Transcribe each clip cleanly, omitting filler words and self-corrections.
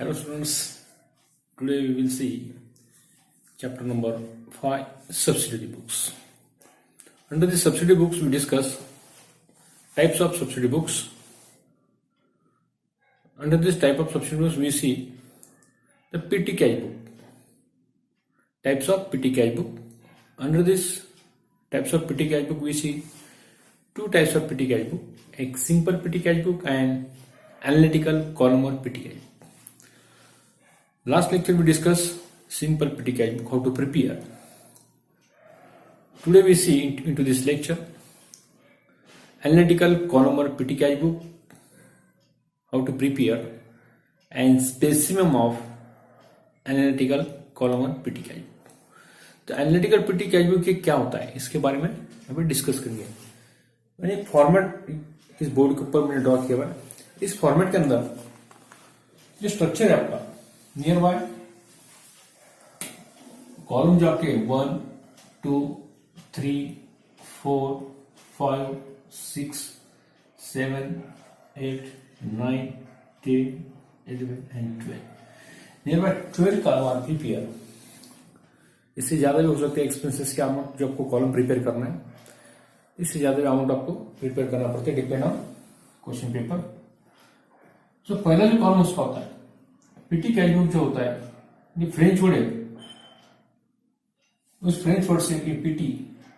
Hello students, today we will see chapter number 5 subsidiary books. Under the subsidiary books we discuss types of subsidiary books. Under this type of subsidiary books we see the PT cash book. Types of PT cash book. Under this types of PT cash book we see two types of PT cash book, a simple PT cash book and analytical columnar PT cash book. Last lecture we discussed simple PT cash book, how to prepare. Today we see into this lecture analytical columnar PT cash book, how to prepare, and specimen of analytical columnar PT cash book. तो analytical पिटी cash book ये क्या होता है इसके बारे में अभी discuss करेंगे. मैंने एक फॉर्मेट इस बोर्ड के ऊपर मैंने ड्रॉ किया हुआ है. इस फॉर्मेट के अंदर जो स्ट्रक्चर है आपका नियर बाय कॉलम जो आपके 1 2 3 4 5 6 7 8 9 10 11 and 12 near by 12 column are prepare. इससे ज्यादा भी हो सकते हैं एक्सपेंसेस के अमाउंट जो आपको कॉलम प्रिपेयर करना है. इससे ज्यादा भी अमाउंट आपको प्रिपेयर करना पड़ता है डिपेंड ऑन क्वेश्चन पेपर. तो पहला जो कॉलम उसका होता है पीटी कैश बुक जो होता है ये फ्रेंच वर्ड है. उस फ्रेंच वर्ड से PT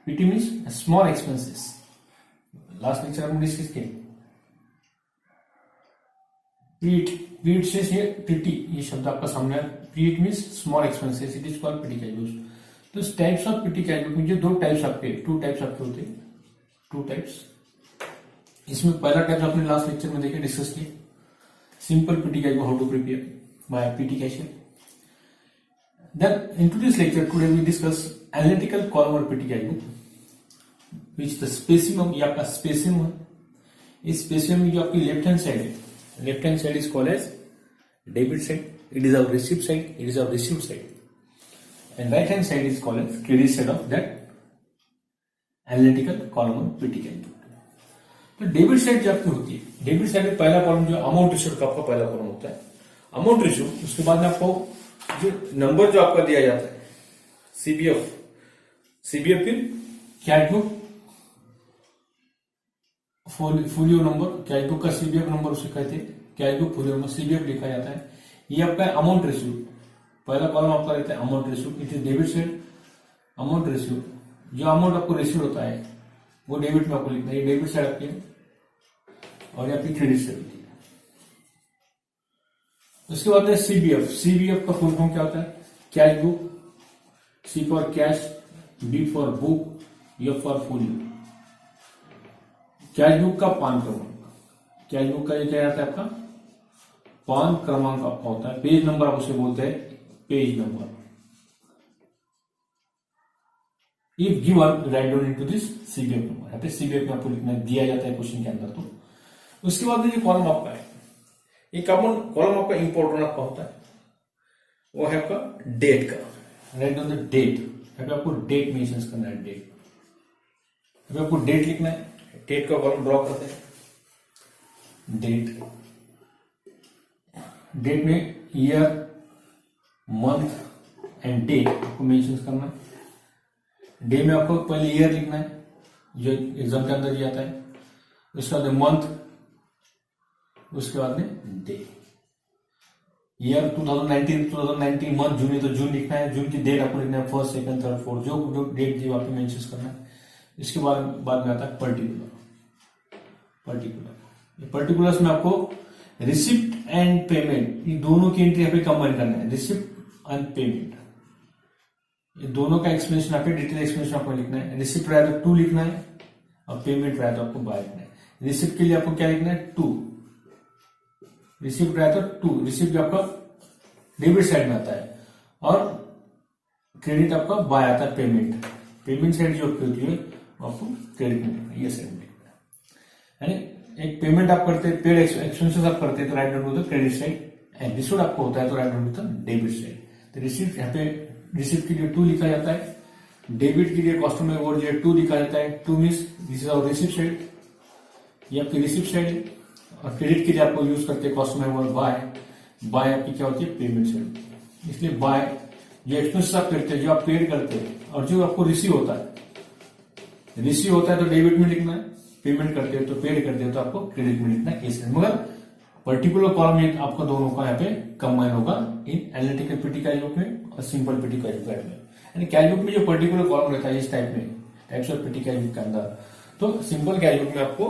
PT means small expenses. Last lecture हमने डिस्कस किया पीट से पीटी ये शब्द आपका सामने आया. पीट means small expenses, it is called PT cash book. तो इस types of PT cash book में जो टू टाइप्स आपके होते हैं. Two types. इसमें पहला टाइप आपने लास्ट लेक्चर में देखे डिस्कस किया simple PT cash book, how to prepare by PT cashier. Then into this lecture today we discuss analytical columnar PT cash book, which the specimen ये आपका specimen है. इस specimen जो आपकी लेफ्ट हैंड साइड है, left hand side is called as debit side. It is our receipt side, it is our receipt side, and right hand side is called as credit side of that analytical columnar PT cash book. तो debit side जो आपकी होती है, debit side में पहला column जो amount received का आपका पहला कॉलम होता है अमाउंट रिसीव. उसके बाद में आपको जो नंबर जो आपका दिया जाता है सीबीएफ फिर cash book folio number, cash book का सीबीएफ नंबर उसे कहते हैं. Cash book folio number CBF लिखा जाता है. ये आपका अमाउंट रिसीव. पहला कॉलम आपका रहता है amount receive. It is debit side amount receive. जो अमाउंट आपको रिसीव होता है वो डेबिट में आपको लिखना है. ये डेबिट साइड आपकी और ये आपकी क्रेडिट साइड होती है. उसके बाद है सीबीएफ का फुल फॉर्म क्या होता है? Cash book. C for cash, B for book, F for folio. Cash book का पान क्रमांक. कैश बुक का ये क्या आता है आपका पान क्रमांक आपका होता है. पेज नंबर आप उसे बोलते हैं page number. If given right down into this CBF number. यहाँ पे सीबीएफ में आपको लिखना दिया जाता है क्वेश्चन के अंदर. तो उसके बाद ये कॉलम आपका है, एक कॉलम आपका इंपॉर्टेंट आपका होता है वो है आपका डेट का. Write on the date. यहाँ पे आपको डेट मेंशन करना है. डेट यहाँ पे आपको डेट लिखना है. डेट का कॉलम ड्रॉ करते हैं. डेट में ईयर, मंथ एंड डेट आपको मेंशन करना है. डे में आपको पहले ईयर लिखना है जो एग्जाम के अंदर जाता है. उसके बाद मंथ, उसके बाद में डे. ईयर 2019 मंथ जून है तो जून लिखना है. जून की डेट आपको लिखना है 1st 2nd 3rd 4th जो डेट जो आपको मेंशन करना है. इसके बाद में आता है पर्टिकुलर्स में आपको रिसिप्ट एंड पेमेंट ये दोनों की एंट्री यहाँ पे कंबाइन करना है. रिसिप्ट एंड पेमेंट ये दोनों का एक्सप्लेनेशन आपको डिटेल एक्सप्लेनेशन आपको लिखना है. रिसिप्ट रहा तो 2 लिखना है और पेमेंट रहा तो आपको बाय लिखना है. रिसिप्ट के लिए आपको क्या लिखना है 2. रिसिप्ट रहा तो 2. रिसिप्ट आपका डेबिट साइड में आता है और क्रेडिट आपका बाय आता है पेमेंट. पेमेंट साइड जो आपकी होती है आपको क्रेडिट में ये साइड में यानी एक पेमेंट आप करते हैं, पेड एक्सपेंसेस आप करते हैं तो write down to the credit side. And received आपको होता है तो write down to the debit side. तो रिसिप्ट यहाँ पे रिसिप्ट के लिए 2 लिखा जाता है. डेबिट के लिए कस्टमर और जो 2 लिखा जाता है. 2 means this is our receipt side. ये आपकी रिसिप्ट साइड है. और क्रेडिट के लिए आपको यूज करते हैं कॉस्ट में बाय बाय आपकी क्या होती है, पेमेंट साइड। इसलिए बाय जो एक्सपेंसेस आप करते हैं, जो आप पेड करते हैं, और जो आपको रिसीव होता है तो डेबिट में लिखना है, पेमेंट करते हो तो पेड करते हो तो आपको क्रेडिट में लिखना है, ऐसे। मगर पर्टिकुलर कॉलम में आपका दोनों का यहाँ पे कंबाइन होगा इन एनालिटिकल पीटी कैश बुक में और सिंपल पीटी कैश बुक में। यानी कैश बुक में जो पर्टिकुलर कॉलम रहता है इस types of PT cash book के अंदर, तो सिंपल कैश बुक में आपको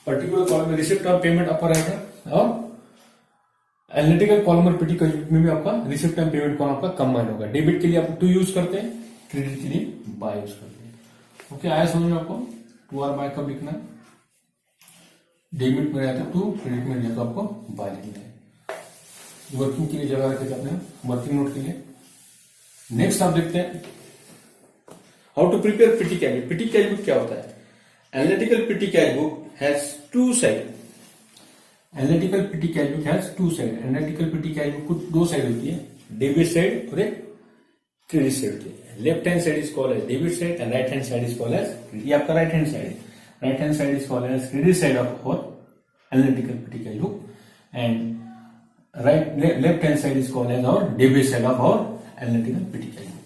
पर्टिकुलर कॉलम में रिसिप्ट और पेमेंट अपर रहेगा, और एनालिटिकल कॉलम और पीटी कैश बुक में भी आपका रिसिप्ट एंड पेमेंट कॉलम आपका कंबाइन होगा। डेबिट के लिए आप टू यूज करते हैं, क्रेडिट के लिए बाय यूज करते हैं। ओके, आया समझ में आपको? टू और बाय कब लिखना है? डेबिट में रहता है टू, क्रेडिट में रहता है आपको बाय लिखना है। वर्किंग के लिए जगह रखे थे अपने, वर्किंग नोट के लिए। नेक्स्ट आप देखते हैं how to prepare PT cash book. PT cash book क्या होता है? Analytical PT cash book has two side. Analytical PT cash book has two side. Analytical PT cash book को दो साइड होती है, डेबिट साइड और एक क्रेडिट साइड होती है। Left hand side is called as debit side and right hand side is called as, ये आपका राइट हैंड साइड है, right hand side is called as credit side of और analytical PT cash book, and left hand side is called as और debit side of और analytical PT cash book.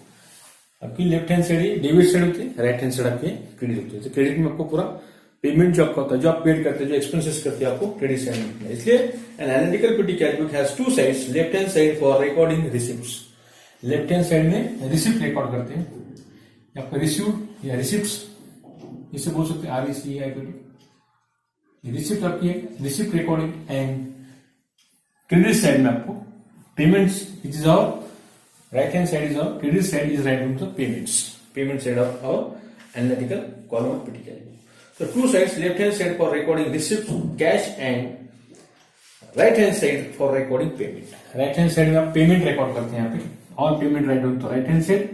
आपकी left hand side debit side होती है, right hand side आपकी credit होती है। तो क्रेडिट में आपको पूरा पेमेंट जो आपका होता है, जो आप पेड करते हैं, जो एक्सपेंसेस करते हैं, आपको क्रेडिट साइड में। इसलिए an analytical PT cash book has two sides, left hand side for recording receipts. Left hand side में रिसिप्ट रिकॉर्ड करते हैं, आपका रिसीव्ड या रिसिप्ट्स इसे बोल सकते हैं RECIPT। रिसिप्ट आपकी है, receipt recording, and credit side में आपको payments, it is our right hand side is our credit side is write to the payments, payment side of our analytical column of PT cash book. So two sides, left hand side for recording receipts, cash, and right hand side for recording payment. Right hand side में आप payment record करते हैं, यहाँ पे all payment write down तो right hand side,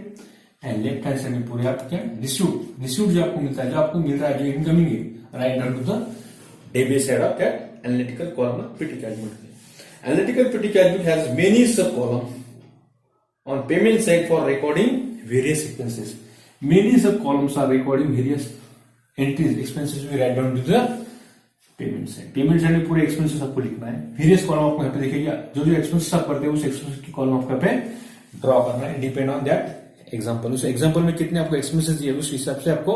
and left hand side में पूरे आप क्या रिसीव्ड जो आपको मिलता है, जो आपको मिल रहा है, जो इनकमिंग है, write down to the debit side of that analytical column of PT cash book. Analytical PT cash book has many sub column on payment side for recording various expenses. Many sub columns are recording various entries, expenses भी write down to the payment side. Payment side में पूरे expenses आपको लिखना है, various column आपको यहाँ पे देखिएगा, जो जो एक्सपेंसेस आप करते हैं उस एक्सपेंसेस की कॉलम आपको पे ड्रॉ करना है, डिपेंड ऑन दैट एग्जांपल। उस एग्जांपल में कितने आपको एक्सपेंसेस दिए उस हिसाब से आपको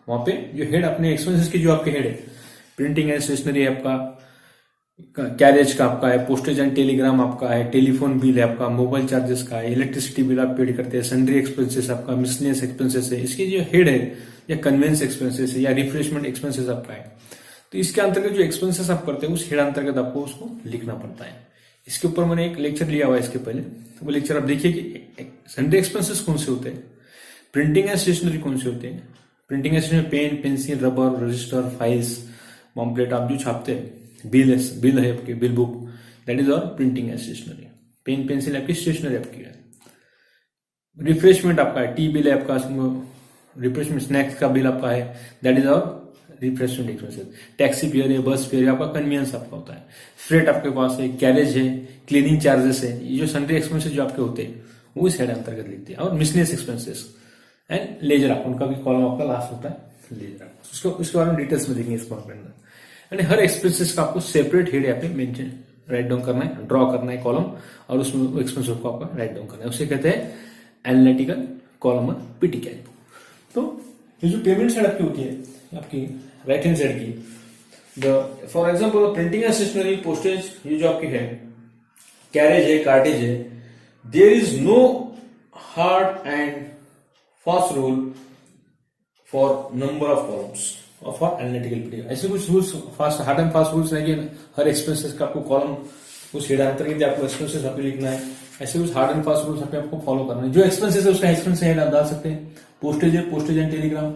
वहां पे जो हेड अपने एक्सपेंसेस की जो आपके हेड है, प्रिंटिंग एंड स्टेशनरी आपका, कैरेज का आपका है, पोस्टेज एंड टेलीग्राम आपका है, टेलीफोन बिल है आपका, मोबाइल चार्जेस का है, इलेक्ट्रिसिटी बिल आप पेड करते हैं, सन्ड्री एक्सपेंसेस आपका, मिसलेनियस एक्सपेंसेस है, इसके जो हेड है, या कन्वेंस एक्सपेंसेस है, या रिफ्रेशमेंट एक्सपेंसेस आपका है, तो इसके अंतर्गत जो एक्सपेंसेस आप करते हैं उस हेड अंतर्गत आपको उसको लिखना पड़ता है। इसके ऊपर मैंने एक लेक्चर लिया हुआ है इसके पहले, तो वो लेक्चर आप देखिए कि सन्ड्री एक्सपेंसेस कौन से होते हैं, प्रिंटिंग एंड स्टेशनरी कौन से होते हैं। Printing and stationery pen, pencil, rubber, register, files, pamphlet आप जो छापते हैं, बिल है आपकी, बिल बुक, दैट इज और printing and stationery. Pen pencil आपकी स्टेशनरी आपकी है। रिफ्रेशमेंट आपका है, टी बिल है आपका, रिफ्रेशमेंट स्नैक्स का बिल आपका है, दैट इज और रिफ्रेशमेंट एक्सपेंसेस। टैक्सी फेयर है, बस फेयर है, आपका कन्वीनियंस आपका होता है। फ्रेट आपके पास है, कैरेज है, क्लीनिंग चार्जेस है, ये जो सन्ड्री एक्सपेंसेस जो आपके होते हैं वो इस हेड अंतर्गत लिखते हैं। और miscellaneous expenses and ledger account का भी कॉलम आपका लास्ट होता है, लेजर अकाउंट। उसके बारे में डिटेल्स में देखेंगे इस कॉलम के अंदर। यानी हर एक्सपेंसेस का आपको सेपरेट हेड यहाँ पे मेंशन राइट डाउन करना है, ड्रॉ करना है कॉलम, और उसमें एक्सपेंसेस को आपका राइट डाउन करना है, उसे कहते हैं analytical column of PT cash book. तो ये जो पेमेंट साइड आपकी होती है आपकी राइट हैंड साइड की, for example printing and stationery, postage, ये जो आपकी है, कैरेज है, कार्टेज है, there is no hard and fast rule for number of columns for analytical PT. ऐसे कुछ rules hard and fast rules नहीं है, हर एक्सपेंसेस का आपको कॉलम उस हेड अंतर्गत आपको एक्सपेंसेस आपको लिखना है। ऐसे कुछ हार्ड एंड फास्ट रूल्स आपको फॉलो करना है। जो एक्सपेंसेस है उसका एक्सपेंस हेड आप डाल सकते हैं। पोस्टेज है, postage and Telegram,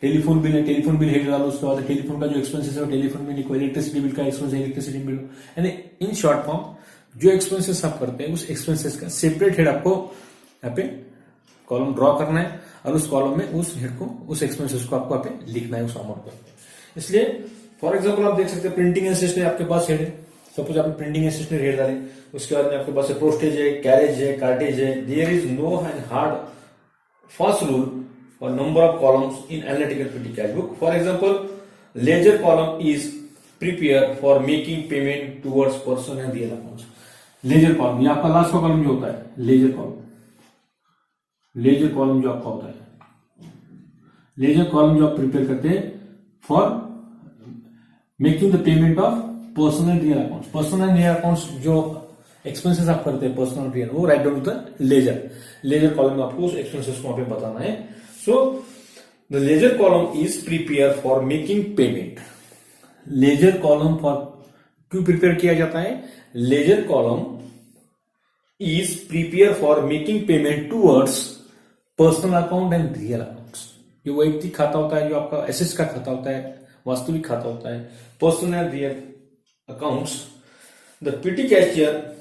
telephone bill है, टेलीफोन बिल हेड डालो, उसके बाद टेलीफोन का जो एक्सपेंसेस है वो टेलीफोन बिल लिखो, इलेक्ट्रिसिटी बिल का एक्सपेंस है इलेक्ट्रिसिटी बिल। यानी इन शॉर्ट फॉर्म जो एक्सपेंसेस आप करते हैं उस एक्सपेंसेस का सेपरेट हेड आपको यहाँ पे कॉलम ड्रॉ करना है, और उस कॉलम में उस हेड को, उस एक्सपेंसेस को आपको यहाँ पे लिखना है उस अमाउंट पर। इसलिए फॉर एग्जाम्पल आप देख सकते हैं प्रिंटिंग एंड स्टेशनरी आपके पास हेड है, सपोज आपने प्रिंटिंग एंड स्टेशनरी हेड डाले, उसके बाद में आपके पास पोस्टेज है, कैरेज है, कार्टेज है, there is no and hard fast rule for number of columns in analytical PT cash book. For example ledger column is prepare for making payment towards person and real accounts. Ledger column, ये आपका last का column जो होता है ledger column, laser column जो आपका होता है, लेजर कॉलम जो आप प्रिपेयर करते हैं for making the payment of personal real accounts. Personal real accounts जो एक्सपेंसेस आप करते हैं पर्सनल रियल, वो write down to the ledger, ledger column में आपको उस एक्सपेंसेस को वहां पे बताना है। So the ledger column is prepare for making payment. Ledger column for क्यों प्रिपेयर किया जाता है? Ledger column is prepare for making payment towards personal account and real accounts. जो वैयक्तिक खाता होता है, जो आपका एसेट्स का खाता होता है, वास्तविक खाता होता है, personal and real accounts, the petty cashier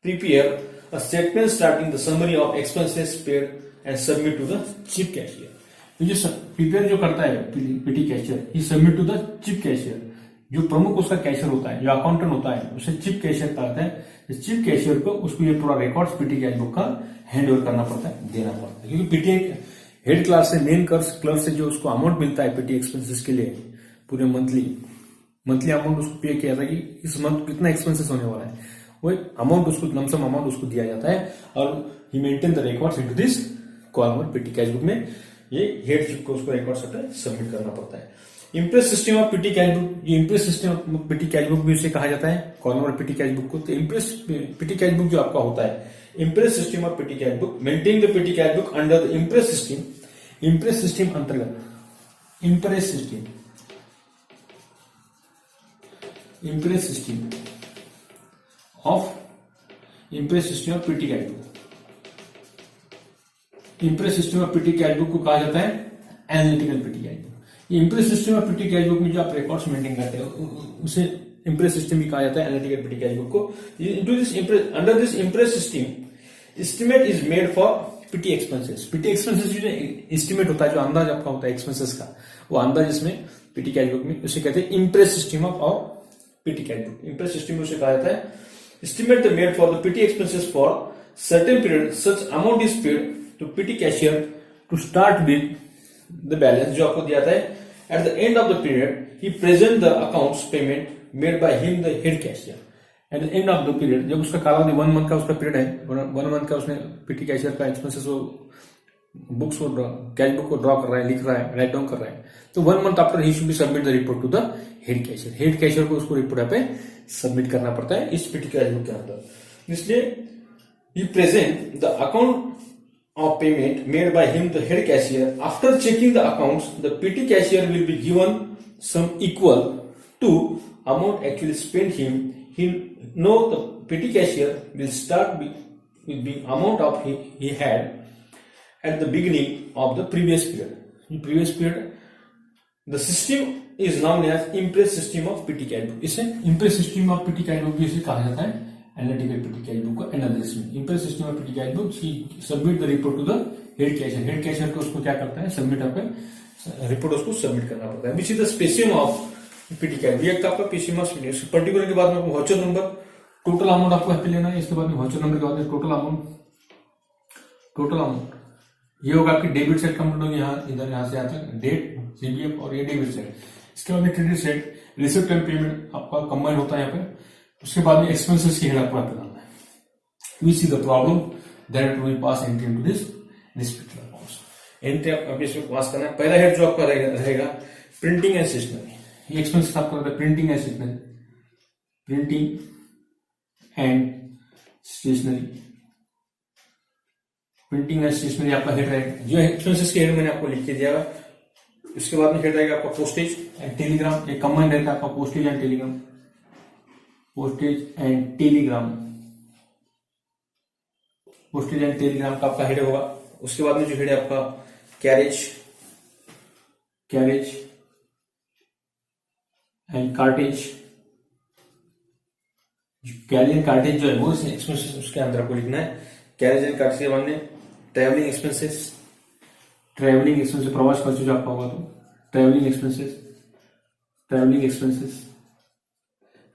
prepare a statement starting the summary of expenses paid and submit to the chief cashier। तो जो प्रिपेयर जो करता है PT cashier, he submit to the chief cashier. जो प्रमुख उसका cashier होता है, जो अकाउंटेंट होता है, उसे चीफ कैशियर कहते हैं। चीफ कैशियर को उसको ये पूरा रिकॉर्ड्स पीटी कैश बुक का हैंड ओवर करना पड़ता है, देना पड़ता है, क्योंकि पीटी हेड क्लास से मेन क्लर्क से जो उसको अमाउंट मिलता है पीटी एक्सपेंसेस के लिए पूरे मंथली अमाउंट उसको पे किया था कि इस मंथ कितना एक्सपेंसेस होने वाला है, वो अमाउंट उसको लमसम अमाउंट उसको दिया जाता है और he maintain the records into this column और पीटी कैश बुक में ये हेड चीफ को उसको रिकॉर्ड सबमिट करना पड़ता है। Imprest system of PT cash book, ये imprest system of PT cash book भी उसे कहा जाता है कॉलम और पीटी कैश बुक को। तो इंप्रेस पीटी कैश बुक जो आपका होता है, imprest system of PT cash book, maintain the petty cash book under the imprest system. Imprest system अंतर्गत, imprest system of imprest system of PT cash book. Imprest system of PT cash book को कहा जाता है analytical PT cash book. ये imprest system of PT cash book में जो आप records maintain करते हो उसे इंप्रेस सिस्टम भी कहा जाता है, एनालिटिकल पीटी कैश बुक को। Into this under this Impress system estimate is made for PT expenses. PT expenses जो एस्टिमेट होता है, जो अंदाज आपका होता है एक्सपेंसेस का, वो अंदाज इसमें पीटी कैश बुक में उसे कहते हैं Impress system of PT cash book. Imprest system में उसे कहा जाता है estimate the made for the PT expenses for certain period, such amount is paid to PT cashier to start with the balance जो आपको दिया था। At the end of the period, he present the accounts payment made by him the head cashier। At the end of the period, जब उसका कालावधि 1 month का उसका period है, 1 month का उसने PT कैशियर का एक्सपेंसेस वो बुक्स को कैश बुक को ड्रॉ कर रहा है, लिख रहा है, राइट डाउन कर रहा है, तो 1 month after he should be submit the report to the head cashier. Head cashier को उसको रिपोर्ट पे सबमिट करना पड़ता है इस पीटी कैश बुक के अंदर। इसलिए he present the account of payment made by him the head cashier. After checking the accounts the petty cashier will be given sum equal to amount actually spent him. He no the petty cashier will start with the amount of he had at the beginning of the previous period. In previous period, the system is known as impress system of PT cash book। इसे impress system of PT cash book इसे कहा जाता है analytical PT cash book का analysis में। impress system of PT cash book submit the report to the head cashier. Head cashier को उसको क्या करता है, सबमिट आपका रिपोर्ट उसको सबमिट करना पड़ता है। Which is the specimen of PT cash book। एक आपका पेसियम ऑफ पर्टिकुलर के बाद में वाउचर नंबर, टोटल अमाउंट आपको यहाँ पे लेना है, इसके बाद में वाउचर नंबर के बाद में टोटल अमाउंट ये होगा आपकी डेबिट साइड कंप्लीट होगी, यहाँ से आता है डेट सीबीएफ और ये डेबिट साइड। इसके बाद में credit side receipt and payment आपका कंबाइन होता है यहाँ पे। उसके बाद में एक्सपेंसेस की हेड आपको यहाँ पे डालना है। We see the problem that will pass entry into this particular accounts. Entry आप इसमें पास करना है। पहला हेड जो आपका रहेगा प्रिंटिंग एंड स्टेशनरी। ये एक्सपेंसेस आपका रहता है printing and stationery, printing and stationery. Printing and stationery आपका हेड रहेगा। जो एक्सपेंसेस के हेड मैंने आपको लिख के दिया। इसके बाद में हेड रहेगा आपका पोस्टेज एंड टेलीग्राम। एक कंबाइंड रहता है आपका postage and Telegram, postage and Telegram, postage and Telegram का आपका हेड होगा। उसके बाद में जो हेड है आपका carriage and cartridge. Carriage and cartridge जो है वो एक्सपेंसेस उसके अंदर आपको लिखना है। कैरेज एंड कार्टेज के बाद में ट्रैवलिंग एक्सपेंसेस प्रवास खर्च जो आपका होगा तो ट्रैवलिंग एक्सपेंसेस,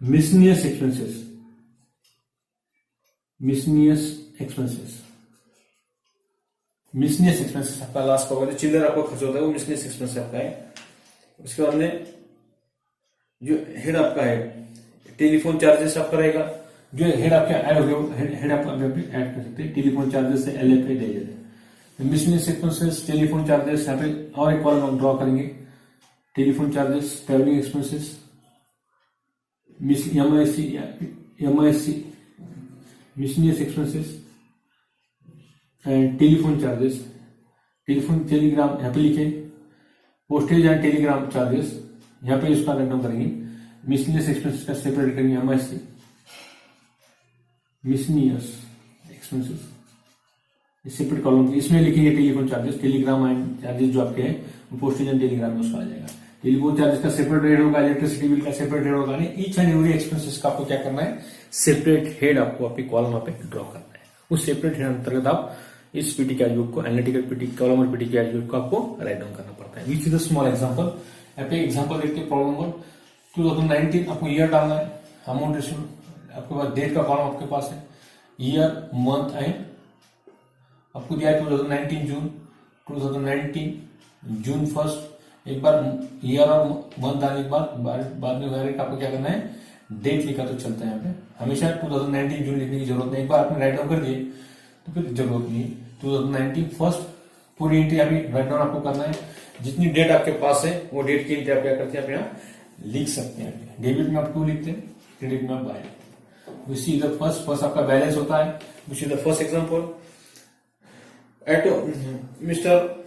मिसनियस एक्सपेंसेस आपका लास्ट का होगा। जो चिल्लर आपका खर्च होता है वो मिसनियस एक्सपेंस आपका है। उसके बाद में जो हेड आपका है टेलीफोन चार्जेस आपका रहेगा, जो हेड आपके ऐड हो गया, हेड आप ऐड कर सकते हैं। टेलीफोन चार्जेस से LF दे देते। मिसलेनियस एक्सपेंसेस, टेलीफोन चार्जेस, यहाँ पे और एक कॉलम हम ड्रॉ करेंगे। Telephone charges, travelling expenses, MISC, miscellaneous expenses and telephone charges, Telegram यहाँ पे लिखे, पोस्टेज एंड टेलीग्राम चार्जेस यहाँ पे इसका रैंडम करेंगे। मिसलेनियस एक्सपेंसेस का सेपरेट करेंगे, MISC, miscellaneous expenses separate column, इसमें लिखेंगे telephone charges, Telegram and charges जो आपके हैं पोस्टेज एंड टेलीग्राम में उसका आ जाएगा। टेलीफोन चार्जेस का सेपरेट रेट होगा, इलेक्ट्रिसिटी बिल का सेपरेट रेट होगा। ईच एंड एवरी एक्सपेंसेस का आपको क्या करना है, सेपरेट हेड आपको आपकी कॉलम पे ड्रॉ करना है। उस सेपरेट हेड अंतर्गत आप इस पीटी कैश बुक को, एनालिटिकल पीटी कॉलम और पीटी कैश बुक को आपको राइट डाउन करना पड़ता है। Which is a small example. यहाँ पे एग्जांपल देखते हैं, प्रॉब्लम नंबर 2019, आपको ईयर डालना है, अमाउंट रिसीव, आपके पास डेट का कॉलम आपके पास है, ईयर, मंथ एंड आपको दिया है 2019 जून, 2019 जून 1, एक बार ईयर और मंथ डालने के बाद में डायरेक्ट आपको क्या करना है, डेट लिखा तो चलता है। यहाँ पे हमेशा 2019 जून लिखने की जरूरत नहीं, एक बार आपने राइट डाउन कर दिए तो फिर जरूरत नहीं। 2019 फर्स्ट पूरी एंट्री अभी राइट डाउन आपको करना है। जितनी डेट आपके पास है वो डेट की एंट्री आप क्या करते हैं, आप यहाँ लिख सकते हैं। डेबिट में आप 2 लिखते हैं, क्रेडिट में आप बाय। सी द फर्स्ट आपका बैलेंस होता है। Which is the first example, at mister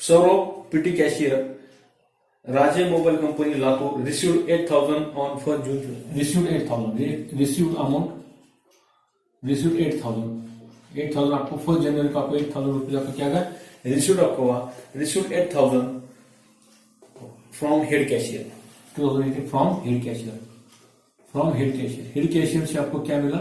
Saurabh PT cashier, Rajay Mobile Company Latur received 8,000 on 1st June. Received 8,000. Received amount. Received 8,000. 8,000 आपको 1st जनवरी को आपको 8,000 रुपये आपको क्या गया, रिसीव्ड आपको हुआ। Received 8,000 from head cashier, 2018 from head cashier, from head cashier. Head cashier से आपको क्या मिला,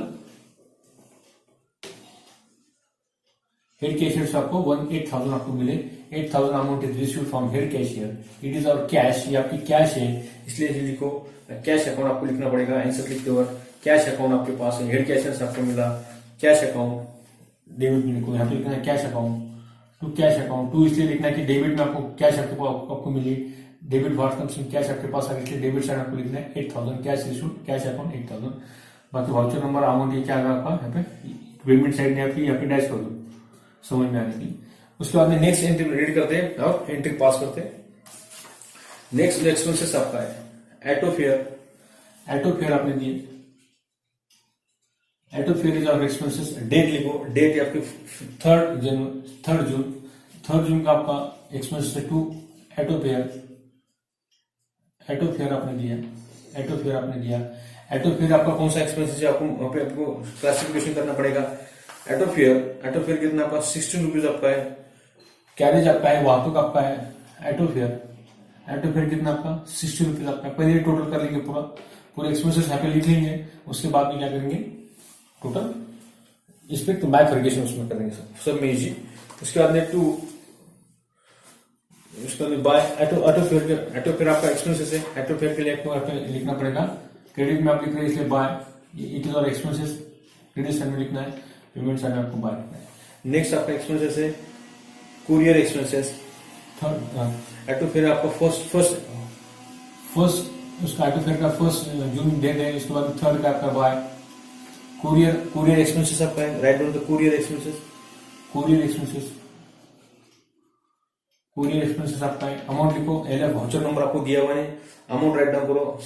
हेड कैशियर से आपको 8,000 आपको मिले। 8,000 amount is received from head cashier, it is our cash, ये आपकी कैश है, इसलिए लिखो कैश अकाउंट आपको लिखना पड़ेगा। आंसर लिखते हुए कैश अकाउंट आपके पास है, हेड कैशियर से आपको मिला कैश अकाउंट, डेबिट में लिखो, यहाँ पे लिखना है cash account to cash account. To इसलिए लिखना है कि डेबिट में आपको कैश आपको मिली, debit what comes in cash आपके पास आ गई, डेबिट साइड आपको लिखना है 8,000 कैश रिसीव्ड, कैश अकाउंट 8,000। बाकी वाउचर नंबर अमाउंट ये क्या आ गया आपका, यहाँ पे पेमेंट साइड में आपकी यहाँ पे डैश कर दो समझ में आने की। उसके बाद में नेक्स्ट एंट्री रीड करते हैं और एंट्री पास करते हैं। नेक्स्ट एक्सपेंसेस आपका है एटो फेयर। एटो फेयर आपने दिए, auto fare is our expenses. Date लिखो, डेट आपकी 3rd जून का आपका एक्सपेंसेस है to auto fare. Auto fare आपने दिया, एटो फेयर आपने दिया। एटो फेयर आपका कौन सा एक्सपेंसेस है, आपको क्लासिफिकेशन करना पड़ेगा। एटो फेयर कितना आपका 16 रुपीज आपका है। कैरेज आपका है, वाहतुक आपका है। एटो फेयर कितना आपका 60 रुपीज आपका है। पहले टोटल कर लेंगे, पूरे एक्सपेंसेस यहाँ पे लिख लेंगे, उसके बाद में क्या करेंगे टोटल इस पे तो बाइफर्केशन उसमें करेंगे सब में इजी। उसके बाद में उसके बाद बाय एटो फेयर आपका एक्सपेंसेस है। एटो फेयर के लिए आपको लिखना पड़ेगा, क्रेडिट में आप लिख रहे हैं इसलिए बाय, इट इज और एक्सपेंसेस, क्रेडिट साइड में लिखना है, पेमेंट साइड में आपको बाय लिखना है। नेक्स्ट आपका एक्सपेंसेस है कुरियर एक्सपेंसेस। थर्ड एटो फेयर आपका फर्स्ट उसका एटो फेयर का 1 जून डेट है, उसके बाद 3rd का आपका बाय। कुरियर एक्सपेंसेस आपका है, write down the courier expenses आपका है। अमाउंट लिखो, LF वाउचर नंबर आपको दिया हुआ है, अमाउंट राइट डाउन करो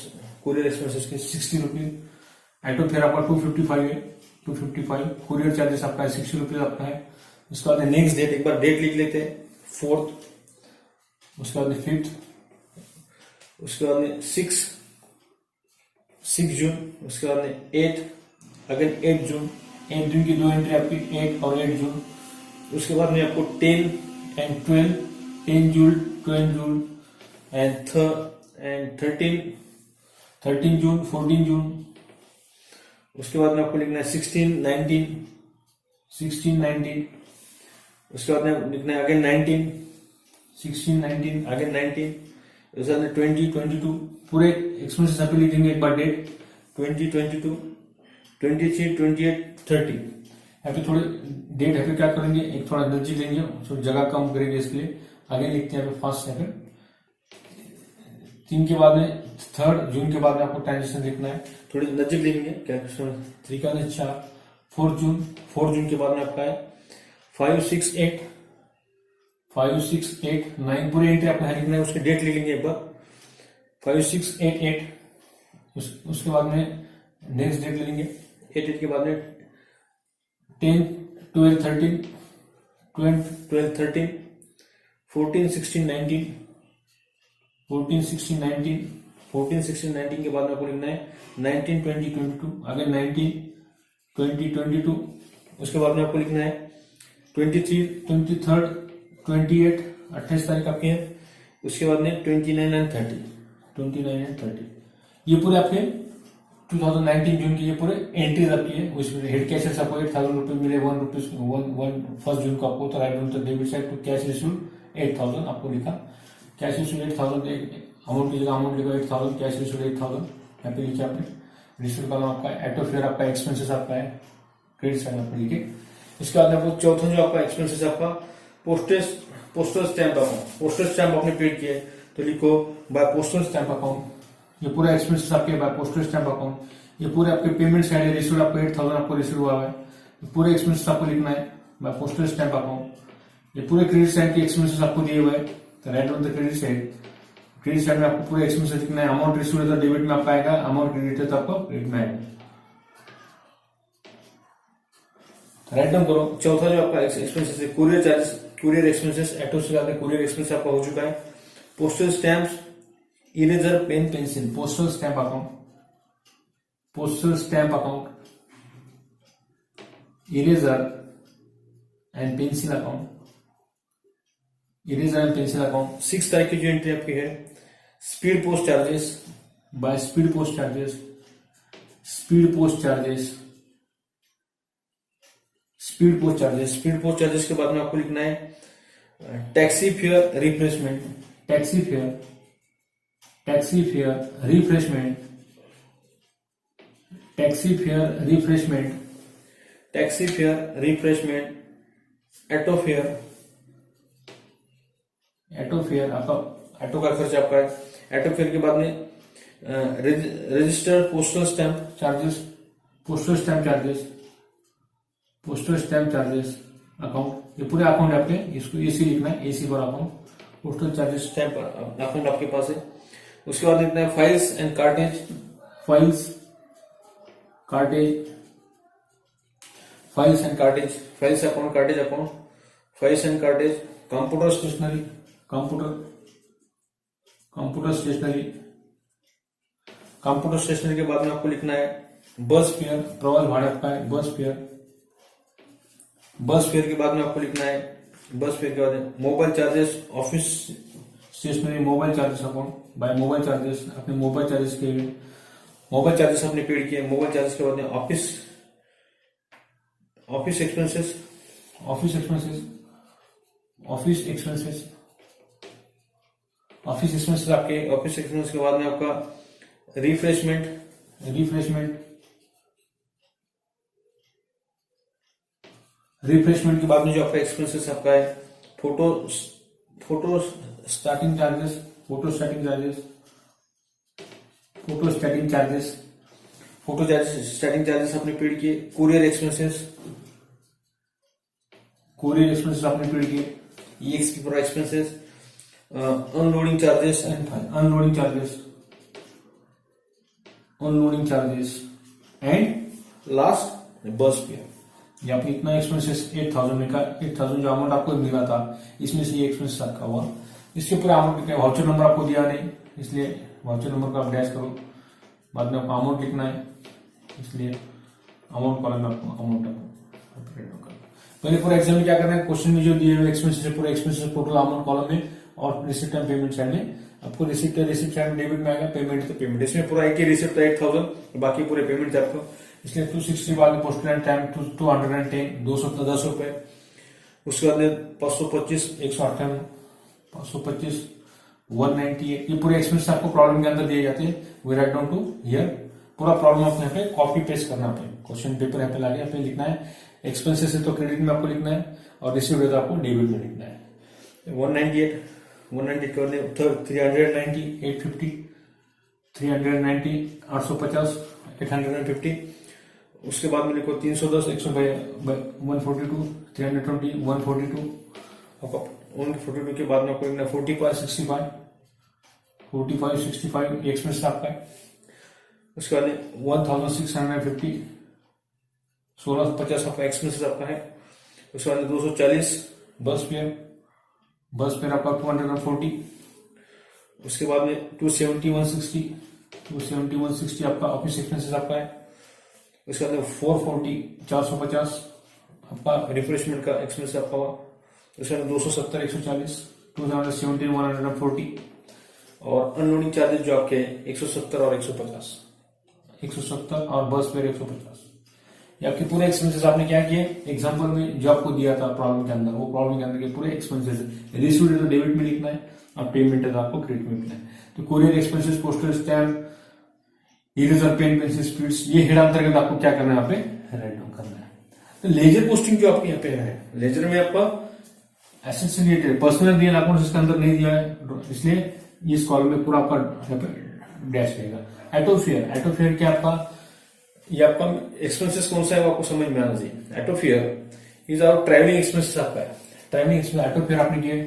कुरियर एक्सपेंसेस के 60 रुपीज। एटो फेयर आपका 255 है, 255। कुरियर चार्जेस आपका है 60 रुपीज आपका है। उसके बाद नेक्स्ट डेट, एक बार डेट लिख लेते हैं 4th, उसके बाद 5th, उसके बाद 6 जून, उसके बाद 8 अगेन 8 जून। 8 जून की 2 एंट्री आपकी 8 और 8 जून। उसके बाद में आपको 10 एंड 12, 10 जून, 12 जून एंड 13 जून, 14 जून। उसके बाद में आपको लिखना है 16, 19। उसके बाद में लिखना है अगेन 19, 16, 19 अगेन 19। उसके बाद में 20, 22। पूरे एक्सपेंसेस आप लिखेंगे एक बार डेट 20, 22, 23, 28, 30। यहाँ पे थोड़े डेट है, क्या करेंगे एक थोड़ा एनर्जी लेंगे, थोड़ी जगह कम करेंगे, इसके लिए आगे लिखते हैं 1st, 2nd, 3 के बाद में 3 जून के बाद में आपको ट्रांजेक्शन लिखना है, थोड़ी नजदीक लिखेंगे कैलकुलेशन 3 का 4, 4 जून के बाद में आपका है 5, 6, 8, 9 पूरी एंट्री आपको लिखना है, उसके डेट लिखेंगे एक बार 5, 6, 8, 8, उसके बाद में नेक्स्ट डेट ले लेंगे 8 के बाद में 10, 12, 13, 14, 16, 19, 14, 16, 19 के बाद में आपको लिखना है 19, 20, 22, आगे 19, 20, 22, उसके बाद में आपको लिखना है 23, 23, 28, 28 तारीख आपकी है, उसके बाद में 29 एंड 30, ये पूरे आपके 2019 जून की ये पूरे एंट्रीज आपकी है। उसमें हेड कैश आपको 8,000 रुपए मिले, 1 फर्स्ट जून को आपको, तो write on the debit side to cash received 8,000 आपको लिखा, कैश रिसीव्ड 8,000, अमाउंट की जगह अमाउंट लिखा 8,000, कैश रिसीव्ड 8,000 यहाँ पे लिखे आपने, रिसीव्ड कॉलम आपका एटो फेयर आपका, एक्सपेंसेस आपका है, क्रेडिट साइड आपको लिखे। इसके बाद आपको चौथा जो आपका एक्सपेंसेस आपका postal stamp account, postal stamp आपने पेड किया है तो लिखो बाय पोस्टल स्टैंप अकाउंट, ये पूरा एक्सपेंसेस आपके बाय पोस्टल स्टैंप अकाउंट, ये पूरे आपके पेमेंट साइड है, रिसीव्ड आपको 8,000 आपको रिसीव हुआ है, पूरे एक्सपेंसेस आपको लिखना है बाय पोस्टल स्टैंप अकाउंट। ये पूरे क्रेडिट साइड के एक्सपेंसेस आपको दिए हुए हैं, तो write on the credit side में आपको पूरे एक्सपेंसेस लिखना है, अमाउंट रिसीव्ड है तो डेबिट में आपका आएगा, अमाउंट क्रेडिट है तो आपको क्रेडिट में आएगा, राइट डाउन करो। चौथा जो आपका एक्सपेंसेस है कुरियर चार्जेस, कुरियर एक्सपेंसेस, एटो से आपका कुरियर एक्सपेंस आपका हो चुका है, postal stamps, eraser, pen, pencil, postal stamp account, eraser and pencil account, 6 तारीख की जो एंट्री आपकी है speed post charges, by speed post charges के बाद में आपको लिखना है taxi fare refreshment, auto fare आपका, एटो का खर्च आपका है, एटो फेयर के बाद में registered postal stamp charges account, ये पूरे अकाउंट आपके, इसको एसी लिखना है, AC for account, postal charges stamp account आपके पास है। उसके बाद लिखना है files and cartage computer stationery के बाद में आपको लिखना है बस फेयर, प्रवास भाड़ा आपका है, बस फेयर के बाद में आपको लिखना है, mobile charges, office stationery, mobile charges account, by mobile charges, अपने मोबाइल चार्जेस के लिए मोबाइल चार्जेस आपने पेड किए, मोबाइल चार्जेस के बाद में ऑफिस एक्सपेंसेस आपके, ऑफिस एक्सपेंसेस के बाद में आपका रिफ्रेशमेंट के बाद में जो आपका एक्सपेंसेस आपका है फोटो स्टार्टिंग चार्जेस आपने पेड किए, कुरियर एक्सपेंसेस आपने पेड किए, EXP pro expenses, unloading charges and last बस फेयर। ये आपने इतना एक्सपेंसेस 8,000 में का 8,000 जो अमाउंट आपको मिला था, इसमें से ये एक्सपेंसेस आपका हुआ, इसके ऊपर अमाउंट वाउचर नंबर आपको दिया नहीं, इसलिए वाउचर नंबर को आप डैश करो, बाद में आपको अमाउंट लिखना है, इसलिए अमाउंट कॉलम में आपको अमाउंट पहले पूरा एग्जाम में क्या करना है, क्वेश्चन में जो दिए हुए एक्सपेंसेस है पूरे एक्सपेंसेस टोटल अमाउंट कॉलम में, और रिसिप्ट एंड पेमेंट साइड में आपको रिसिप्ट साइड में डेबिट में आएगा, पेमेंट तो पेमेंट, इसमें पूरा एक ही रिसिप्ट था 8,000, बाकी पूरे पेमेंट थे आपको, इसलिए 260 बाद पोस्टल एंड टाइम 210 210 रुपए, उसके बाद 525 158 525 198, ये पूरे एक्सपेंस आपको प्रॉब्लम के अंदर दिए जाते हैं, we write down to here, पूरा प्रॉब्लम आपको यहाँ पे कॉपी पेस्ट करना है, क्वेश्चन पेपर यहाँ पे लाके यहाँ पे लिखना है, एक्सपेंसेस है तो क्रेडिट में आपको लिखना है, और रिसीव है तो आपको डेबिट में लिखना है। 198 190 के बाद 390 850, 390 850 850। उसके बाद में लिखो 310 142 320 142। 142 के बाद में आपको लिखना 45 65 एक्सपेंस आपका है। उसके बाद 1650 1650 आपका एक्सपेंसेस आपका है। उसके बाद 240 बस फेयर आपका 240। उसके बाद में 270 160 आपका ऑफिस एक्सपेंसेस आपका है। उसके बाद 440 450 आपका रिफ्रेशमेंट का एक्सपेंस आपका हुआ। उसके बाद 270 140 217 140 और अनलोडिंग चार्जेस जो आपके 170 और 170 और बस फेयर 150। ये आपके पूरे एक्सपेंसेस आपने क्या किए, एग्जांपल में जो आपको दिया था प्रॉब्लम के अंदर, वो प्रॉब्लम के अंदर के पूरे एक्सपेंसेस रिसीव्ड है तो डेबिट में लिखना है और पेमेंट है तो आपको क्रेडिट में लिखना है। तो courier expenses, postal stamp, eraser, pen, pencil, speeds, ये हेड अंतर्गत आपको क्या करना है, यहाँ पे राइट डाउन करना है। तो लेजर पोस्टिंग जो आपके यहाँ पे है, लेजर में आपका एसेट्स से रिलेटेड पर्सनल रियल अकाउंट इसके अंदर नहीं दिया है, इसलिए इस कॉलम में पूरा आपका डैश रहेगा। एटोफेयर क्या आपका, ये आपका एक्सपेंसेस कौन सा है वो आपको समझ में आना चाहिए। एटोफेयर इज आवर ट्रैवलिंग एक्सपेंसेस आपका है। ट्रैवलिंग एक्सपेंस एटोफेयर आपने किए,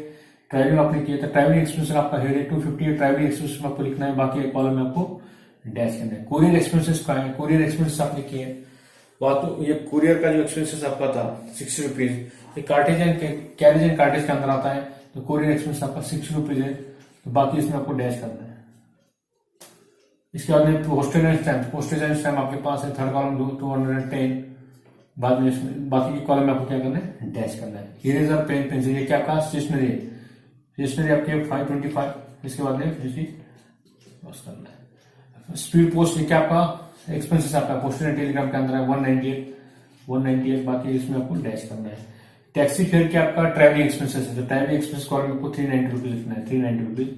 ट्रैवलिंग आपने किया तो ट्रैवलिंग एक्सपेंस आपका हेड है 250 ट्रैवलिंग एक्सपेंस में आपको लिखना है, बाकी कॉलम में आपको डैश करना है। कोरियर एक्सपेंसेस का है, कोरियर एक्सपेंसेस आपने किए, वहां तो ये कोरियर का जो एक्सपेंसेस आपका था 60 रुपीज, ये कैरेज एंड कार्टेज के अंदर आता है, तो कोरियर एक्सपेंस आपका 60 रुपीज है, तो बाकी इसमें आपको डैश करना है। इसके बाद में पोस्टेज एंड स्टैम्प आपके पास है, थर्ड कॉलम 210, बाद में इसमें बाकी के कॉलम में आपको क्या करना है, डैश करना है। इरेजर, पेन, पेंसिल, ये क्या आपका स्टेशनरी है, स्टेशनरी आपके 525, इसके बाद में 50 बस करना है। स्पीड पोस्ट ये क्या आपका एक्सपेंसेस आपका पोस्टल एंड टेलीग्राम के अंदर है 198, बाकी इसमें आपको डैश करना है। टैक्सी फेयर क्या आपका ट्रैवलिंग एक्सपेंसेस है, तो ट्रैवलिंग एक्सपेंस कॉलम में आपको 390 रुपीज लिखना है, 390 रुपीज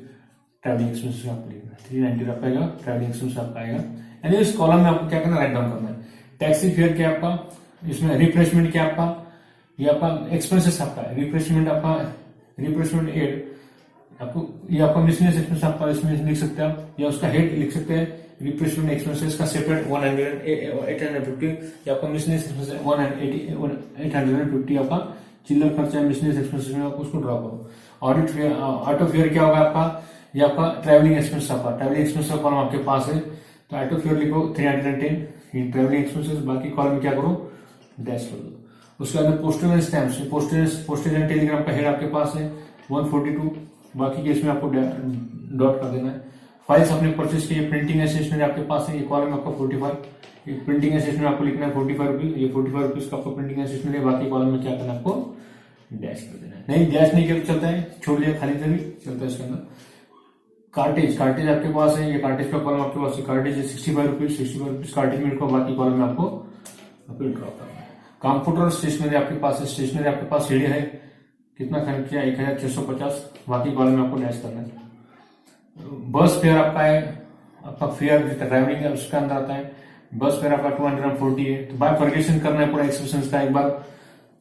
ट्रैवलिंग एक्सपेंसेस आपको लिखना है, 390 आपका आएगा, ट्रैवलिंग एक्सपेंस आपका आएगा। यानी इस कॉलम में आपको क्या करना है, राइट डाउन करना है। टैक्सी फेयर क्या आपका, इसमें रिफ्रेशमेंट क्या आपका, ये आपका एक्सपेंसेस आपका है, रिफ्रेशमेंट एड आपको, ये आपका मिसलेनियस एक्सपेंस आपका इसमें लिख सकते हैं आप, या उसका हेड लिख सकते हैं रिफ्रेशमेंट एक्सपेंसेस का सेपरेट 850, या आपका मिसलेनियस एक्सपेंस 850 आपका चिल्लर खर्चा मिसलेनियस एक्सपेंसेस में आप उसको ड्रॉ करो। ऑटो फेयर क्या होगा आपका, ये आपका ट्रैवलिंग एक्सपेंस आपका, ट्रैवलिंग एक्सपेंस का कॉलम आपके पास है, तो ऑटो फेयर लिखो 310 इन ट्रैवलिंग एक्सपेंसेस, बाकी कॉलम में क्या करो, डैश कर दो। उसके बाद postal and stamps, postage and Telegram का हेड आपके पास है 142, बाकी के इसमें आपको डॉट कर देना है। फाइल्स आपने परचेज की, प्रिंटिंग एंड स्टेशनरी आपके पास है, ये कॉलम आपका 45, ये प्रिंटिंग एंड स्टेशनरी आपको लिखना है 45 रुपीज, ये 45 रुपीज का आपको प्रिंटिंग एंड स्टेशनरी, बाकी कॉलम में क्या करना है, आपको डैश कर देना है। नहीं डैश नहीं किया तो चलता है, छोड़ दिया खाली भी चलता है इसके अंदर। कार्टेज आपके पास है, ये कार्टेज का कॉलम आपके पास है, कार्टेज 65 रुपीज कार्टेज में लिखो, बाकी कॉलम में आपको ड्रॉ करना है। कंप्यूटर स्टेशनरी आपके पास है, स्टेशनरी आपके पास सीढ़ी है, कितना खर्च किया 1650, बाकी कॉलम में आपको डैश करना है। बस फेयर आपका है, आपका फेयर ट्रैवलिंग है उसके अंदर आता है, बस फेयर आपका 240 है, तो बाय फॉरगेशन करना है पूरा एक्सपेंसेस का, एक बार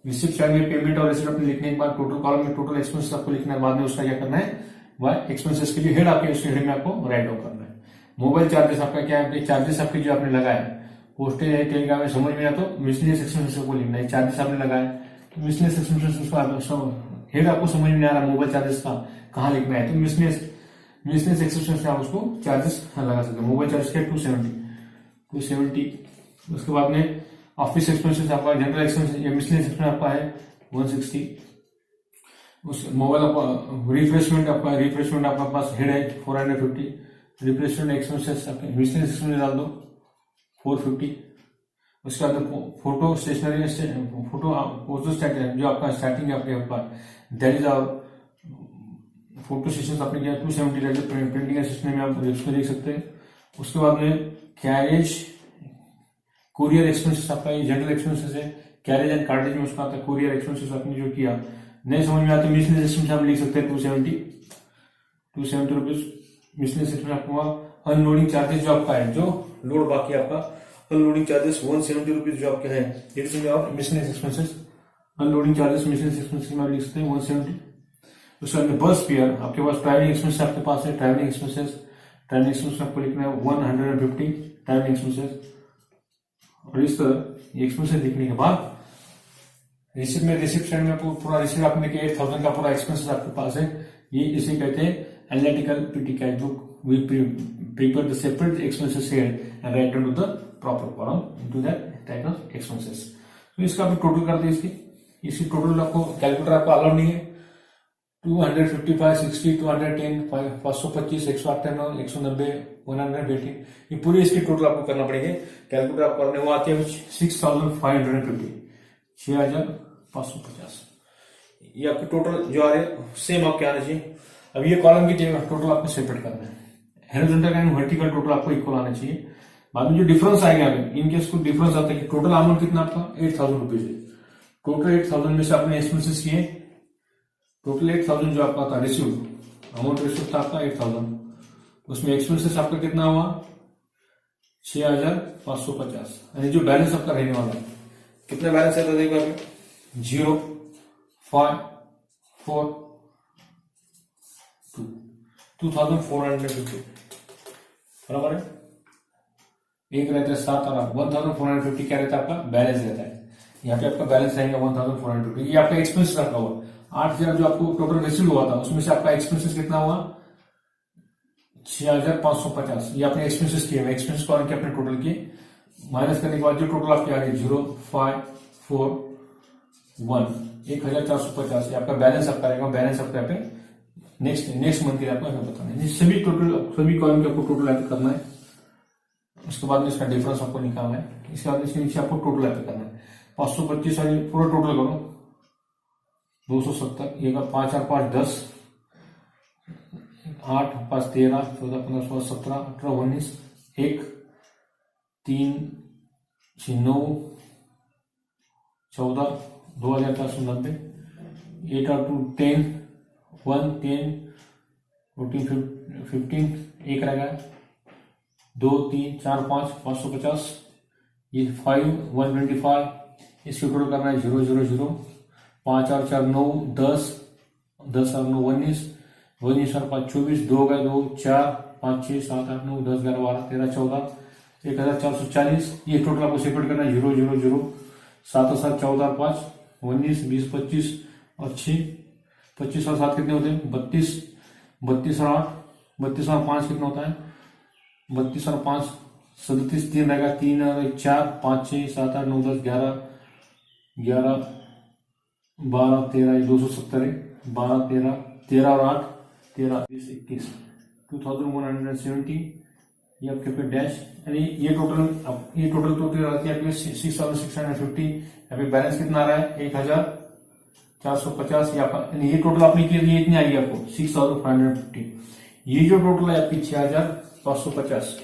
रिसिप्ट चाहिए, पेमेंट और रिसिप्ट अपने लिखने के बाद टोटल कॉलम में टोटल एक्सपेंसेस आपको लिखना है, बाद में उसका क्या करना है, वह एक्सपेंसेस के लिए हेड आपके उस हेड में आपको राइट डाउन करना है। मोबाइल चार्जेस आपका क्या है, चार्जेस आपके जो आपने लगाए पोस्टेज है टेलीग्राम में समझ में आया तो मिसलेनियस एक्सपेंसेस को लिखना है, चार्जेस आपने लगाए तो मिसलेनियस एक्सपेंसेस को हेड आपको समझ में आ रहा है, मोबाइल चार्जेस का कहाँ लिखना है, तो मिसलेनियस एक्सपेंसेस से आप उसको चार्जेस लगा सकते हैं। मोबाइल चार्जेस के 270, उसके बाद में ऑफिस एक्सपेंसेस आपका जनरल एक्सपेंसेस या मिसलेनियस एक्सपेंस आपका है 160, उस मोबाइल आपका रिफ्रेशमेंट आपका पास हेड है 450, रिफ्रेशमेंट एक्सपेंसेस आपके मिसलेनियस एक्सपेंसेस डाल दो 450। उसके बाद फोटो स्टेशनरी फोटो स्टैटिक जो आपका स्टार्टिंग है आपके ऊपर, that is our photo session आपने किया 270 प्रिंटिंग सेशन में आप उसमें देख सकते हैं। उसके बाद में कैरेज कुरियर एक्सपेंसेस आपका ये जनरल एक्सपेंसेस है, कैरेज एंड कार्टेज में उसका आता है, कुरियर एक्सपेंसेस आपने जो किया नहीं समझ में आता तो मिसलेनियस एक्सपेंस आप लिख सकते हैं 270 रुपीज मिसलेनियस एक्सपेंस आपको। अनलोडिंग चार्जेस जो आपका है, जो लोड बाकी आपका अनलोडिंग चार्जेस 170 रुपीज जो आपके हैं, इट इज और miscellaneous expenses, unloading charges miscellaneous expenses में लिख सकते हैं 170। उसके बाद बस फेयर, आपके पास ट्रैवलिंग एक्सपेंसेस आपके पास है, ट्रैवलिंग एक्सपेंसेस आपको लिखना है 150 ट्रैवलिंग एक्सपेंसेस। और इस तरह एक्सपेंसेस लिखने के बाद रिसिप्ट साइड में आपको पूरा रिसिप्ट आपने 8000 का पूरा एक्सपेंसेस आपके पास है। ये इसे कहते हैं analytical PT cash book. We prepare the separate expenses here and write down to the proper column into that type of expenses. तो इसका आप टोटल करते हैं, इसकी टोटल आपको कैलकुलेटर आपको अलाउ नहीं है। 255, 60, 210, 525, 198, 190, 180, ये पूरी इसकी टोटल आपको करना पड़ेगा। कैलकुलेटर आपको करने वो आती है 6550, 6550। ये आपकी टोटल जो आ रही है सेम आपके आना चाहिए। अब ये कॉलम की टोटल आपको सेपरेट करना है। हॉरिजॉन्टल एंड वर्टिकल टोटल आपको इक्वल आना चाहिए। बाद में जो डिफरेंस आएगा, इनकेस कोई डिफरेंस आता है कि टोटल अमाउंट कितना आपका 8000 रुपीज है, टोटल 8000 में से आपने एक्सपेंसेस किए, टोटल 8000 जो आपका था रिसीव अमाउंट रिसीव था आपका 8000, उसमें एक्सपेंसेस आपका कितना हुआ 6550। यानी जो बैलेंस आपका रहने वाला है, कितना बैलेंस आता है 0, 5, 4, 2, 2450 बराबर है। एक रहता है 7 और 8, 1450 क्या रहता है आपका बैलेंस रहता है। यहाँ पे आपका बैलेंस रहेगा 1450। ये आपका एक्सपेंस रखा हुआ 8000 जो आपको टोटल रिसीव हुआ था, उसमें से आपका एक्सपेंसेस कितना हुआ 6550। ये आपने एक्सपेंसेस किए, एक्सपेंस कॉलम के अपने टोटल किए, माइनस करने के बाद जो टोटल आपके आ गए 0, 5, 4, 1, 1450। ये आपका बैलेंस आपका रहेगा। बैलेंस आपका यहाँ पे नेक्स्ट मंथ के लिए आपको बताना है। सभी कॉलम के आपको टोटल ऐड करना है। उसके बाद में इसका डिफरेंस आपको निकालना है। इसके बाद इसके नीचे आपको टोटल ऐड करना है। 525 और पूरा टोटल करो 270, ये 5 और 5 10, 8, 5 13, 14, 15, 16, 17, 18, 19, 1, 3, 6, 9, 14, 2490, 8 और 2 10, 1, 10, 14, 15, एक रहेगा 2, 3, 4, 5, 550, ये 5, 125, इसकी टोटल करना है 0, 0, 0, 5 और 4 9, 10, 10 और 9 19, 19 और 5 24, 2 गए 2, 4, 5, 6, 7, 8, 9, 10, 11, 12, 13, 14, 1440। ये टोटल आपको सेपरेट करना है 0, 0, 0, 7 और 7 14 और 5 19, 20, 25 और 6, 25 और 7 कितने होते हैं 32, 32 और 8, 32 और 5 कितना होता है 32 और 5 37, 3 रहेगा 3 और 4, 5, 6, 7, 8, 9, 10, 11, 11, 12, 13, 270 है, 12, 13, 13 और 8, 13, 20, 21, 2170। ये आपके पे डैश, यानी ये टोटल टोटल आती है आपके 6650। यहाँ पे बैलेंस कितना आ रहा है 1450। यानी ये टोटल आपने किया, ये इतनी आएगी आपको 6550। ये जो टोटल है आपकी 6550,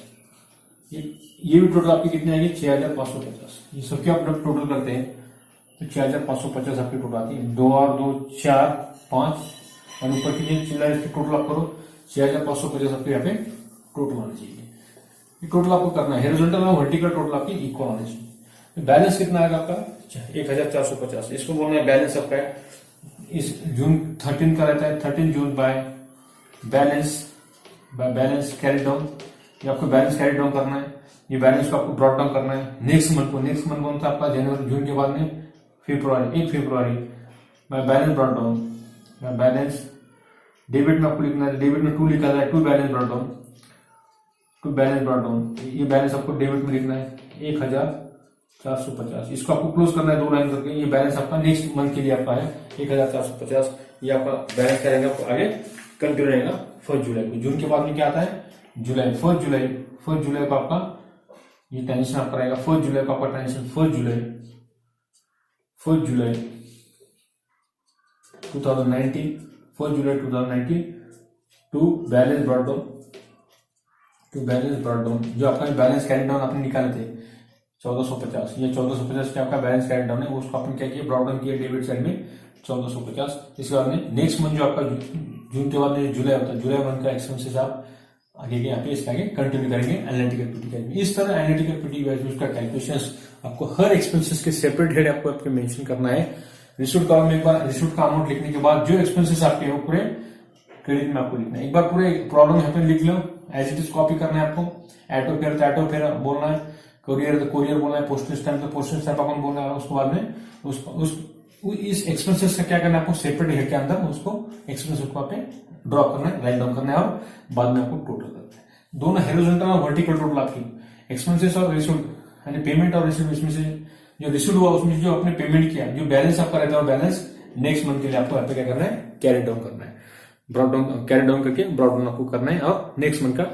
ये भी टोटल आपकी कितनी आएगी 6550। ये सबके आप जब टोटल करते हैं तो 6550 आपकी टोटल आती है। 2 और 2 4, 5 और ऊपर की चिल्ला इसकी टोटल आप करो 6550 आपके यहाँ पे टोटल आना चाहिए। ये टोटल आपको करना है, हॉरिजॉन्टल और वर्टिकल टोटल आपकी इक्वल आना चाहिए। बैलेंस कितना आएगा आपका 1450। इसको बोलना है बैलेंस आपका इस जून 13 का रहता है 13 जून बाय बैलेंस कैरी डाउन। ये आपको बैलेंस कैरी डाउन करना है। ये बैलेंस को आपको ब्रॉट डाउन करना है नेक्स्ट मंथ कौन था आपका जनवरी, जून के बाद में फरवरी, 1 फरवरी by balance brought down. By balance debit में आपको लिखना है, डेबिट में 2 लिखा है, 2 balance brought down, 2 balance brought down. ये बैलेंस आपको डेबिट में लिखना है 1450। इसको आपको क्लोज करना है 2 लाइन करके। ये बैलेंस आपका नेक्स्ट मंथ के लिए आपका है 1450। ये आपका बैलेंस क्या रहेगा आगे कंटिन्यू रहेगा 1 जुलाई को। जून के बाद में क्या आता है जुलाई, 1 जुलाई को आपका ये टेंशन आपका रहेगा 1 जुलाई को आपका टेंशन 1 जुलाई 2019, 1 जुलाई 2019 टू बैलेंस ब्रॉट डाउन। जो आपका बैलेंस कैरी डाउन आपने निकाले थे 1450, ये 1450 के आपका बैलेंस कैरी डाउन है, उसको आपने क्या किया ब्रॉट डाउन किया डेबिट साइड में 1450। इसके बाद में नेक्स्ट मंथ जो आपका जून के बाद में जुलाई होता है, जुलाई मंथ का एक्सपेंसेस आप आगे के यहाँ पे इसके आगे कंटिन्यू करेंगे एनालिटिकल पीटी कैश में। इस तरह एनालिटिकल पीटी कैश का कैलकुलेशंस आपको हर एक्सपेंसेस के सेपरेट हेड आपको मेंशन करना है। रिसीव्ड कॉलम में एक बार रिसीव्ड का अमाउंट लिखने के बाद जो एक्सपेंसेस आपके हैं वो पूरे क्रेडिट में आपको लिखना है। एक बार पूरे प्रॉब्लम यहाँ पे लिख लो, एज इट इज कॉपी करना है आपको। ऑटो फेयर तो ऑटो फेयर बोलना है, कोरियर तो कोरियर बोलना है, पोस्टल स्टैम्प तो पोस्टल स्टैम्प अपन बोलना है। उसके बाद में इस एक्सपेंसेस का क्या करना है आपको, सेपरेट हेड के अंदर उसको एक्सपेंसेस को आप ड्रॉ करना है, राइट डाउन करना है और बाद में आपको टोटल करना है। दोनों हॉरिजॉन्टल और वर्टिकल टोटल आपकी एक्सपेंसेस और रिसीव्ड यानी पेमेंट और रिसीव्ड, इसमें से जो रिसीव्ड हुआ उसमें जो आपने पेमेंट किया, जो बैलेंस आपका रहता है बैलेंस नेक्स्ट मंथ के लिए आपको यहाँ पे क्या करना है, कैरी डाउन करना है। ब्रॉड डाउन कैरी डाउन करके ब्रॉड डाउन आपको करना है और नेक्स्ट मंथ का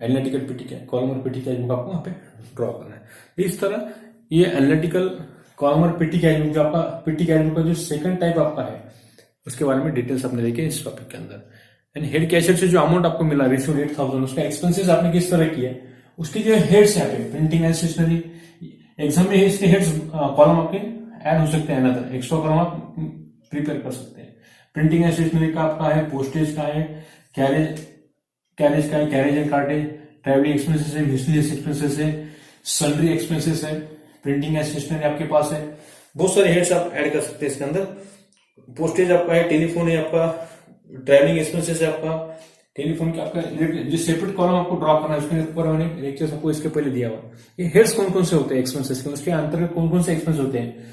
एनालिटिकल पीटी कॉलम और पीटी कैश बुक आपको यहाँ पे ड्रॉ करना है। इस तरह ये एनालिटिकल कॉलम और पीटी कैश बुक, जो आपका पीटी कैश बुक का जो सेकंड टाइप आपका है उसके बारे में डिटेल्स आपने देखे इस टॉपिक के अंदर। यानी हेड कैशियर से जो अमाउंट आपको मिला रिसीव्ड 8,000, उसका एक्सपेंसेस आपने किस तरह किया, उसके जो हेड्स यहाँ पे प्रिंटिंग एंड स्टेशनरी, एग्जाम में इसके हेड्स कॉलम आपके ऐड हो सकते हैं, अनदर एक्स्ट्रा कॉलम आप प्रिपेयर कर सकते हैं। प्रिंटिंग एंड स्टेशनरी का आपका है, पोस्टेज का है, कैरेज का है, carriage and cartridge, travelling expenses है, मिसलेनियस एक्सपेंसेस है, सन्ड्री एक्सपेंसेस है, प्रिंटिंग एंड स्टेशनरी आपके पास है। बहुत सारे हेड्स आप ऐड कर सकते हैं इसके अंदर। पोस्टेज आपका है, टेलीफोन है आपका, ट्रैवलिंग एक्सपेंसेस है आपका, टेलीफोन की आपका जो सेपरेट कॉलम आपको ड्रॉ करना है उसके ऊपर मैंने लेक्चर्स आपको इसके पहले दिया हुआ। ये हेड्स कौन कौन से होते हैं एक्सपेंसेस के, उसके अंतर्गत कौन कौन से एक्सपेंस होते हैं,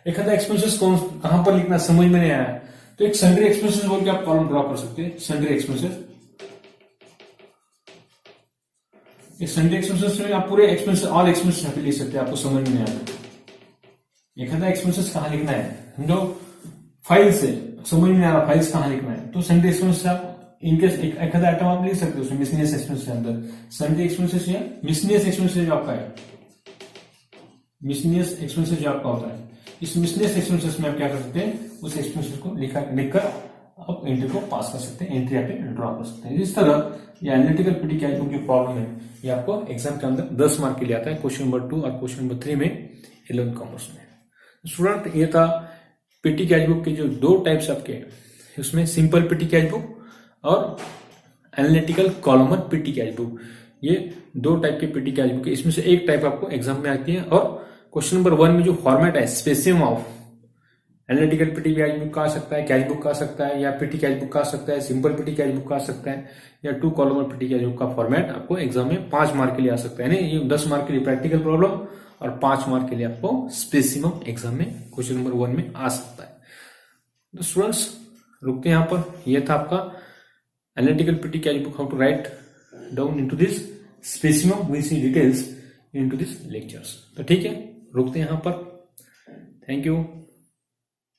एक आधा एक्सपेंसेस कहां पर लिखना समझ में नहीं आया तो एक सन्ड्री एक्सपेंसेस बोल के आप कॉलम ड्रॉ कर सकते हैं। सन्ड्री एक्सपेंसेस, इस सन्ड्री एक्सपेंसेस में आप पूरे एक्सपेंसेस ऑल एक्सपेंसेस यहाँ पे लिख सकते हैं, आपको समझ में नहीं आता एक आधा एक्सपेंसेस कहां लिखना है, समझो फाइल से समझ में नहीं आ रहा फाइल्स कहां लिखना है तो सन्ड्री एक्सपेंसेस आप इनकेस एक आधा आइटम आप लिख सकते हो उसमें मिसलेनियस एक्सपेंसेस के अंदर। सन्ड्री एक्सपेंसेस या मिसलेनियस एक्सपेंसेस जो आपका है, मिसलेनियस एक्सपेंसेस जो आपका होता है, इस मिसलेनियस एक्सपेंसेस में आप क्या कर सकते हैं, उस एक्सपेंसेस को लिखकर आप एंट्री को पास कर सकते हैं, एंट्री आप ड्रॉ कर सकते हैं। इस तरह ये एनालिटिकल पीटी कैश बुक जो प्रॉब्लम है ये आपको एग्जाम के अंदर 10 मार्क के लिए आता है, क्वेश्चन नंबर 2 और क्वेश्चन नंबर 3 में 11 कॉमर्स में। स्टूडेंट ये था पीटी कैश बुक के जो दो टाइप्स आपके, उसमें सिंपल पीटी कैश बुक और analytical columnar PT cash book, ये दो टाइप के पीटी कैश बुक है। इसमें से एक टाइप आपको एग्जाम में आती है और क्वेश्चन नंबर 1 में जो फॉर्मेट है specimen of analytical PT cash book का आ सकता है, कैश बुक का आ सकता है, या पीटी कैश बुक का आ सकता है, सिंपल पीटी कैश बुक का आ सकता है, या 2 कॉलमर पीटी कैश बुक का फॉर्मेट आपको एग्जाम में 5 मार्क के लिए आ सकता है। ये 10 मार्क के लिए प्रैक्टिकल प्रॉब्लम और 5 मार्क के लिए आपको स्पेसिमम एग्जाम में क्वेश्चन नंबर 1 में आ सकता है। तो स्टूडेंट्स रुकते हैं यहाँ पर। यह था आपका analytical PT cash book, how to write down into this specimen, we see details into this lectures. तो ठीक है, रुकते हैं यहाँ पर। Thank you.